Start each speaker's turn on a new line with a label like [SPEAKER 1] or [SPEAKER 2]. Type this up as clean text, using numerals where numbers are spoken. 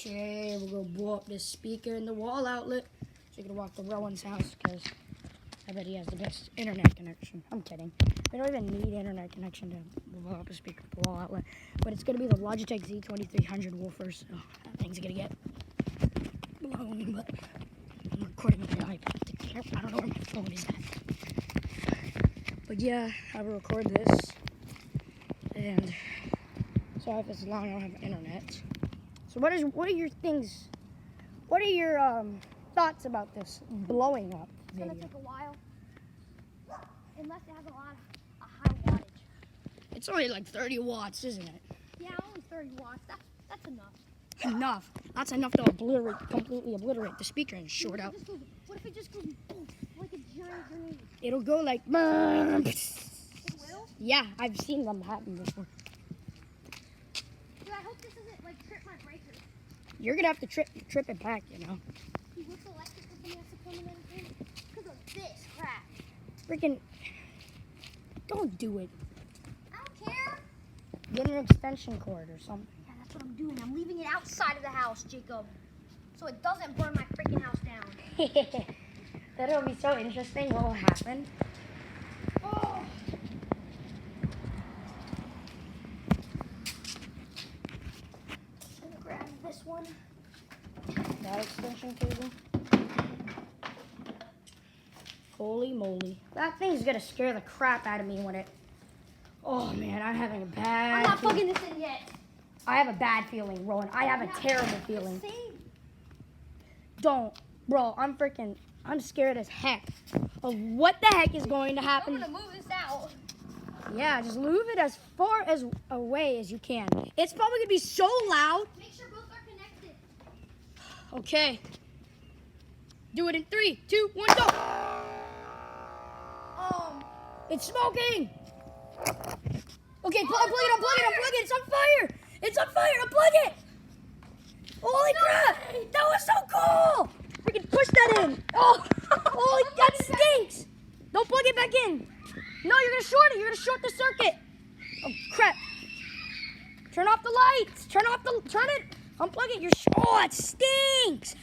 [SPEAKER 1] Okay, we're gonna blow up this speaker in the wall outlet. So you're gonna walk to Rowan's house because I bet he has the best internet connection. I'm kidding. We don't even need internet connection to blow up a speaker at the wall outlet. But it's gonna be the Logitech Z2300 woofers. So that thing's gonna get blown, but I'm recording with my iPad. I don't know where my phone is at. But yeah, I will record this. And sorry if it's long, I don't have internet. So what are your things? What are your thoughts about this blowing up video?
[SPEAKER 2] It's gonna take a while, unless it has a high wattage.
[SPEAKER 1] It's only like 30 watts, isn't it?
[SPEAKER 2] Yeah, only 30 watts. That's enough.
[SPEAKER 1] Enough. That's enough to completely obliterate the speaker and short out.
[SPEAKER 2] What if it just goes boom, like a giant grenade?
[SPEAKER 1] It'll go like.
[SPEAKER 2] It will?
[SPEAKER 1] Yeah, I've seen them happen before.
[SPEAKER 2] Dude, I hope this doesn't like trip my breaker.
[SPEAKER 1] You're gonna have to trip it back, you know.
[SPEAKER 2] Dude, what's the electrical thing has to come in anything? Because of this crap.
[SPEAKER 1] Freaking. Don't do it.
[SPEAKER 2] I don't care.
[SPEAKER 1] Get an extension cord or something.
[SPEAKER 2] Yeah, that's what I'm doing. I'm leaving it outside of the house, Jacob. So it doesn't burn my freaking house down.
[SPEAKER 1] That'll be so interesting. What will happen?
[SPEAKER 2] Oh. I'm gonna grab this one.
[SPEAKER 1] That extension cable. Holy moly. That thing's gonna scare the crap out of me when it... Oh man, I'm having a bad...
[SPEAKER 2] I'm not plugging this in yet.
[SPEAKER 1] I have a bad feeling, Rowan. I have a terrible feeling. Don't. Bro, I'm scared as heck of what the heck is going to happen.
[SPEAKER 2] I'm gonna move this out.
[SPEAKER 1] Yeah, just move it as far as away as you can. It's probably gonna be so loud.
[SPEAKER 2] Make sure both are connected.
[SPEAKER 1] Okay. Do it in 3, 2, 1, go. It's smoking. Okay, unplug it. It's on fire. It's on fire. Unplug it. Holy crap. That was so cool. Freaking push that in. Oh, holy, that stinks. Don't plug it back in. No, you're gonna short it. You're gonna short the circuit. Oh crap. Turn off the lights. Turn it. Unplug it. Oh, it stinks.